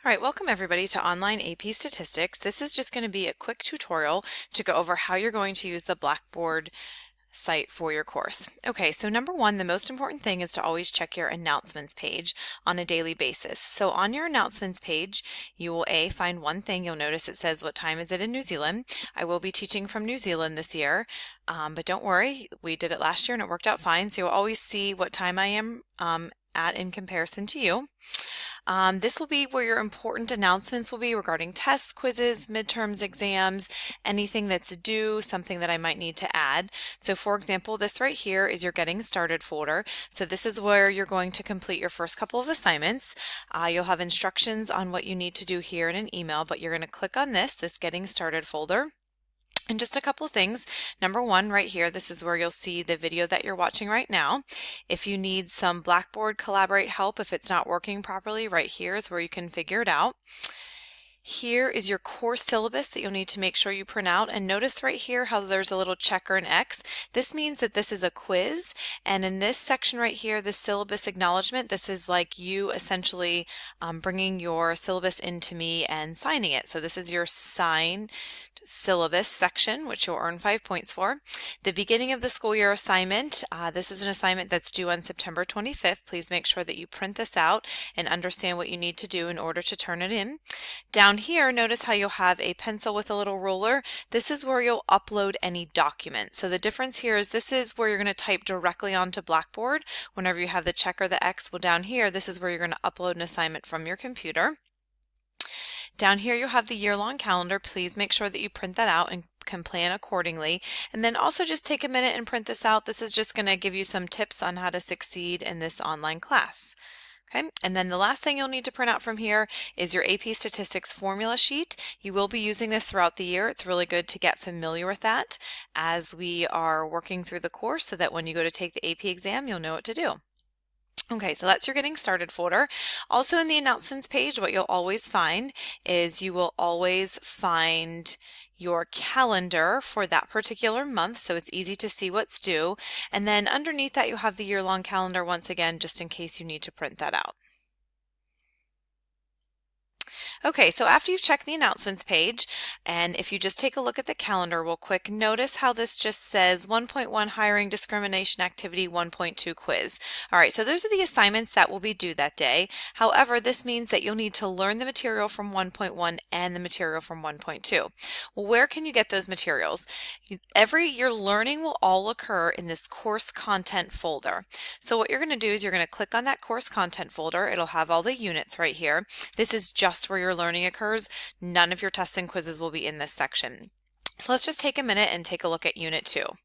All right, welcome everybody to Online AP Statistics. This is just going to be a quick tutorial to go over how you're going to use the Blackboard site for your course. Okay, so number one, the most important thing is to always check your announcements page on a daily basis. So on your announcements page, you will find one thing. You'll notice it says what time is it in New Zealand. I will be teaching from New Zealand this year, but don't worry, we did it last year and it worked out fine. So you'll always see what time I am at in comparison to you. This will be where your important announcements will be regarding tests, quizzes, midterms, exams, anything that's due, something that I might need to add. So for example, this right here is your Getting Started folder. So this is where you're going to complete your first couple of assignments. You'll have instructions on what you need to do here in an email, but you're going to click on this Getting Started folder. And just a couple things. Number one, right here, this is where you'll see the video that you're watching right now. If you need some Blackboard Collaborate help, if it's not working properly, right here is where you can figure it out. Here is your course syllabus that you'll need to make sure you print out, and notice right here how there's a little check or an X. This means that this is a quiz, and in this section right here, the syllabus acknowledgement, this is like you essentially bringing your syllabus into me and signing it. So this is your signed syllabus section, which you'll earn 5 points for. The beginning of the school year assignment, this is an assignment that's due on September 25th. Please make sure that you print this out and understand what you need to do in order to turn it in. Down here, notice how you'll have a pencil with a little ruler. This is where you'll upload any document. So the difference here is this is where you're going to type directly onto Blackboard whenever you have the check or the X. Well, down here, this is where you're going to upload an assignment from your computer. Down here, you'll have the year-long calendar. Please make sure that you print that out and can plan accordingly. And then also just take a minute and print this out. This is just going to give you some tips on how to succeed in this online class. Okay, and then the last thing you'll need to print out from here is your AP Statistics formula sheet. You will be using this throughout the year. It's really good to get familiar with that as we are working through the course so that when you go to take the AP exam, you'll know what to do. Okay, so that's your Getting Started folder. Also in the announcements page, what you'll always find is you will always find your calendar for that particular month, so it's easy to see what's due. And then underneath that, you'll have the year-long calendar once again, just in case you need to print that out. Okay, so after you've checked the announcements page, and if you just take a look at the calendar real quick, notice how this just says 1.1 Hiring Discrimination Activity 1.2 Quiz. All right, so those are the assignments that will be due that day. However, this means that you'll need to learn the material from 1.1 and the material from 1.2. Well, where can you get those materials? Your learning will all occur in this course content folder. So what you're going to do is you're going to click on that course content folder. It'll have all the units right here. This is just where your learning occurs. None of your tests and quizzes will be in this section. So let's just take a minute and take a look at Unit 2. All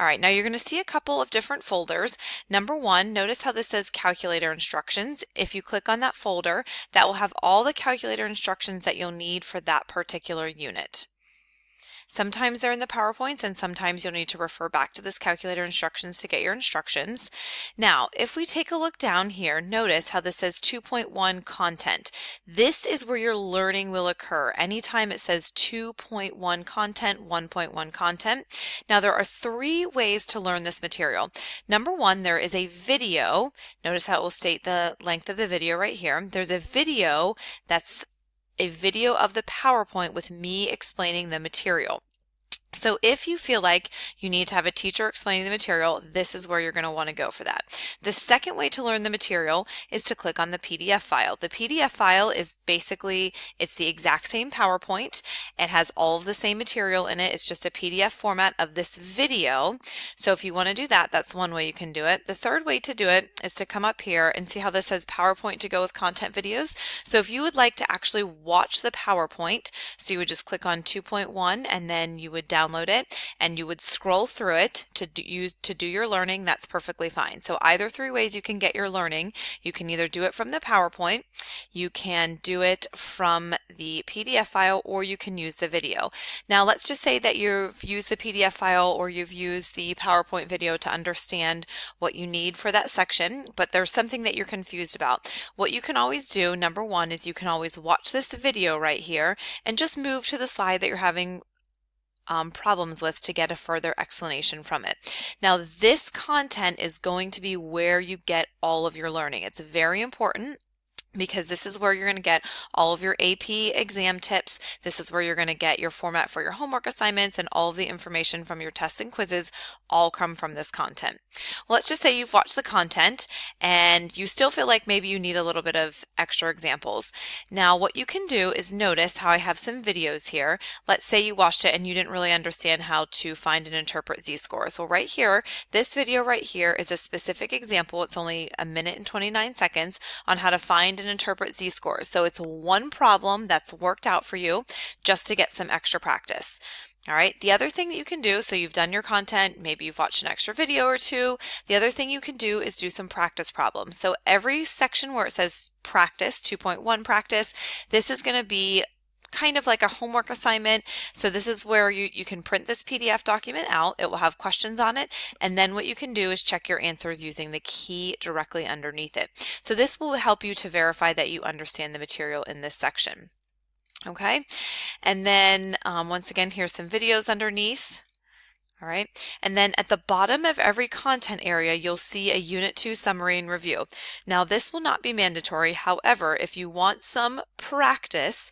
right, now you're going to see a couple of different folders. Number one, notice how this says calculator instructions. If you click on that folder, that will have all the calculator instructions that you'll need for that particular unit. Sometimes they're in the PowerPoints and sometimes you'll need to refer back to this calculator instructions to get your instructions. Now, if we take a look down here, notice how this says 2.1 content. This is where your learning will occur. Anytime it says 2.1 content, 1.1 content. Now, there are 3 ways to learn this material. Number one, there is a video. Notice how it will state the length of the video right here. There's a video that's a video of the PowerPoint with me explaining the material. So if you feel like you need to have a teacher explaining the material, this is where you're going to want to go for that. The second way to learn the material is to click on the PDF file. The PDF file is basically, it's the exact same PowerPoint. It has all of the same material in it. It's just a PDF format of this video. So if you want to do that, that's one way you can do it. The third way to do it is to come up here and see how this says PowerPoint to go with content videos. So if you would like to actually watch the PowerPoint, so you would just click on 2.1 and then you would download it and you would scroll through it to do your learning. That's perfectly fine. So either 3 ways you can get your learning. You can either do it from the PowerPoint, you can do it from the PDF file, or you can use the video. Now let's just say that you've used the PDF file or you've used the PowerPoint video to understand what you need for that section, but there's something that you're confused about. What you can always do, number one, is you can always watch this video right here and just move to the slide that you're having problems with to get a further explanation from it. Now, this content is going to be where you get all of your learning. It's very important because this is where you're going to get all of your AP exam tips. This is where you're going to get your format for your homework assignments, and all of the information from your tests and quizzes all come from this content. Well, let's just say you've watched the content and you still feel like maybe you need a little bit of extra examples. Now, what you can do is notice how I have some videos here. Let's say you watched it and you didn't really understand how to find and interpret z-scores. Well, right here, this video right here is a specific example. It's only 1 minute and 29 seconds on how to find and interpret z-scores. So it's one problem that's worked out for you just to get some extra practice. All right, the other thing that you can do, so you've done your content, maybe you've watched an extra video or two, the other thing you can do is do some practice problems. So every section where it says practice, 2.1 practice, this is going to be kind of like a homework assignment. So this is where you can print this PDF document out. It will have questions on it. And then what you can do is check your answers using the key directly underneath it. So this will help you to verify that you understand the material in this section. Okay. And then once again, here's some videos underneath. All right. And then at the bottom of every content area, you'll see a Unit 2 summary and review. Now, this will not be mandatory. However, if you want some practice,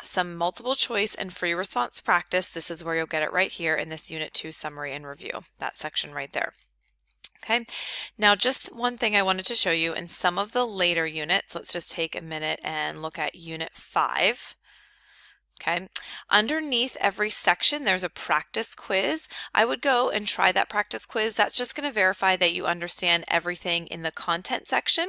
some multiple choice and free response practice, this is where you'll get it right here in this Unit 2 summary and review, that section right there. Okay, now just one thing I wanted to show you in some of the later units. Let's just take a minute and look at Unit 5. Okay, underneath every section there's a practice quiz. I would go and try that practice quiz. That's just going to verify that you understand everything in the content section,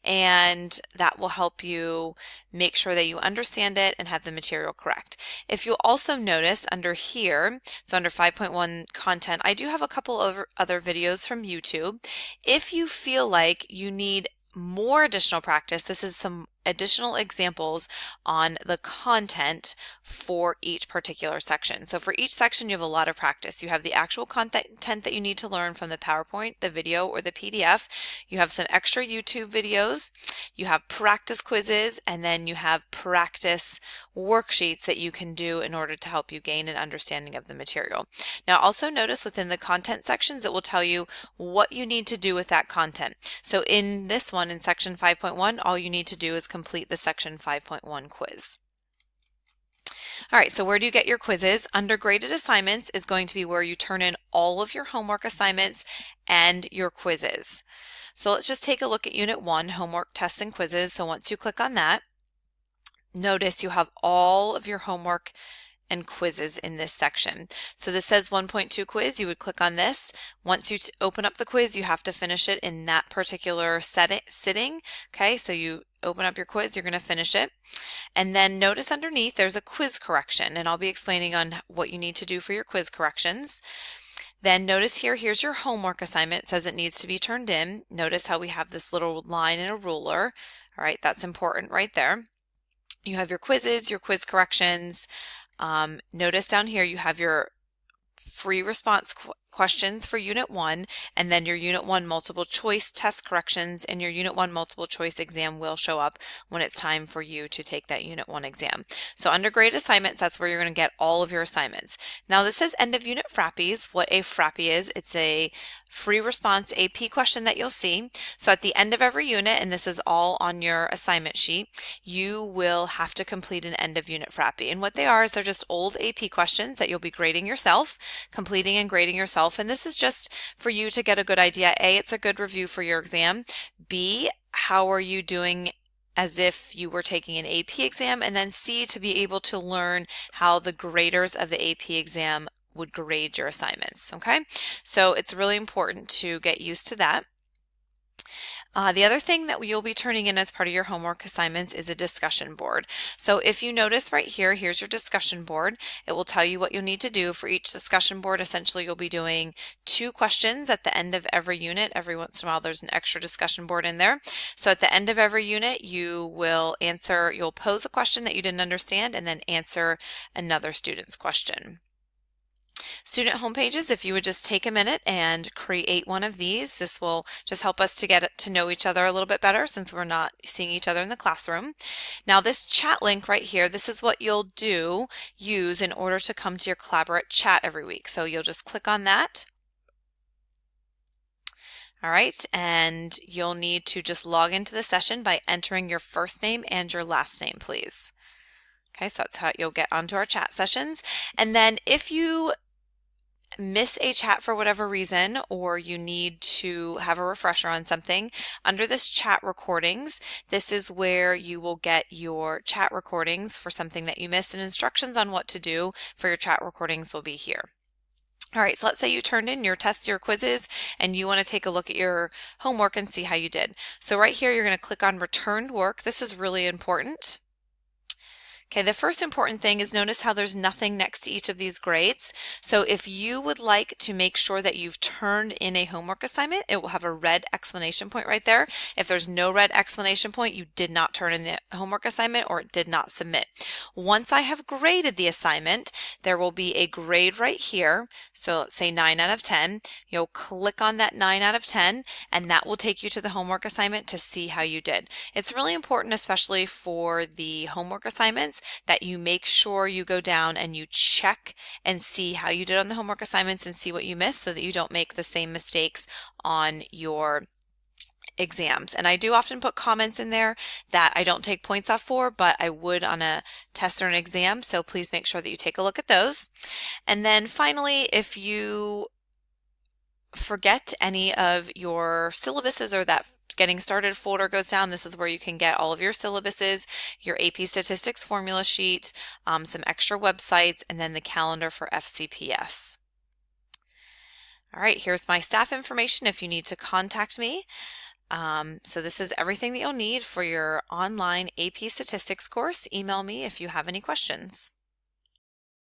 and that will help you make sure that you understand it and have the material correct. If you'll also notice under here, so under 5.1 content, I do have a couple of other videos from YouTube. If you feel like you need more additional practice, this is some additional examples on the content for each particular section. So for each section, you have a lot of practice. You have the actual content that you need to learn from the PowerPoint, the video, or the PDF. You have some extra YouTube videos. You have practice quizzes, and then you have practice worksheets that you can do in order to help you gain an understanding of the material. Now, also notice within the content sections, it will tell you what you need to do with that content. So in this one, in section 5.1, all you need to do is complete the section 5.1 quiz. All right, so where do you get your quizzes? Under graded assignments is going to be where you turn in all of your homework assignments and your quizzes. So let's just take a look at Unit 1, homework, tests, and quizzes. So once you click on that, notice you have all of your homework and quizzes in this section. So this says 1.2 quiz. You would click on this. Once you open up the quiz, you have to finish it in that particular sitting. Okay, so you open up your quiz, you're going to finish it. And then notice underneath there's a quiz correction, and I'll be explaining on what you need to do for your quiz corrections. Then notice here, here's your homework assignment. It says it needs to be turned in. Notice how we have this little line and a ruler. All right, that's important right there. You have your quizzes, your quiz corrections. Notice down here you have your free response questions for Unit 1, and then your Unit 1 multiple choice test corrections and your Unit 1 multiple choice exam will show up when it's time for you to take that Unit 1 exam. So under grade assignments, that's where you're going to get all of your assignments. Now this says end of unit frappies. What a frappie is, it's a free response AP question that you'll see. So at the end of every unit, and this is all on your assignment sheet, you will have to complete an end of unit frappie. And what they are is they're just old AP questions that you'll be grading yourself, completing and grading yourself. And this is just for you to get a good idea. A, it's a good review for your exam. B, how are you doing as if you were taking an AP exam? And then C, to be able to learn how the graders of the AP exam would grade your assignments. Okay, so it's really important to get used to that. The other thing that you'll be turning in as part of your homework assignments is a discussion board. So if you notice right here, here's your discussion board. It will tell you what you'll need to do for each discussion board. Essentially, you'll be doing 2 questions at the end of every unit. Every once in a while, there's an extra discussion board in there. So at the end of every unit, you'll pose a question that you didn't understand and then answer another student's question. Student homepages, if you would just take a minute and create one of these, this will just help us to get to know each other a little bit better since we're not seeing each other in the classroom. Now this chat link right here, this is what you'll use in order to come to your Collaborate chat every week. So you'll just click on that. All right, and you'll need to just log into the session by entering your first name and your last name, please. Okay, so that's how you'll get onto our chat sessions. And then if you miss a chat for whatever reason, or you need to have a refresher on something, under this chat recordings, this is where you will get your chat recordings for something that you missed, and instructions on what to do for your chat recordings will be here. All right, so let's say you turned in your tests, your quizzes, and you want to take a look at your homework and see how you did. So right here, you're going to click on returned work. This is really important. Okay, the first important thing is notice how there's nothing next to each of these grades. So if you would like to make sure that you've turned in a homework assignment, it will have a red exclamation point right there. If there's no red exclamation point, you did not turn in the homework assignment or it did not submit. Once I have graded the assignment, there will be a grade right here. So let's say 9 out of 10. You'll click on that 9 out of 10, and that will take you to the homework assignment to see how you did. It's really important, especially for the homework assignments, that you make sure you go down and you check and see how you did on the homework assignments and see what you missed, so that you don't make the same mistakes on your exams. And I do often put comments in there that I don't take points off for, but I would on a test or an exam, so please make sure that you take a look at those. And then finally, if you forget any of your syllabuses, or that Getting Started folder goes down, this is where you can get all of your syllabuses, your AP Statistics formula sheet, some extra websites, and then the calendar for FCPS. All right, here's my staff information if you need to contact me. So this is everything that you'll need for your online AP Statistics course. Email me if you have any questions.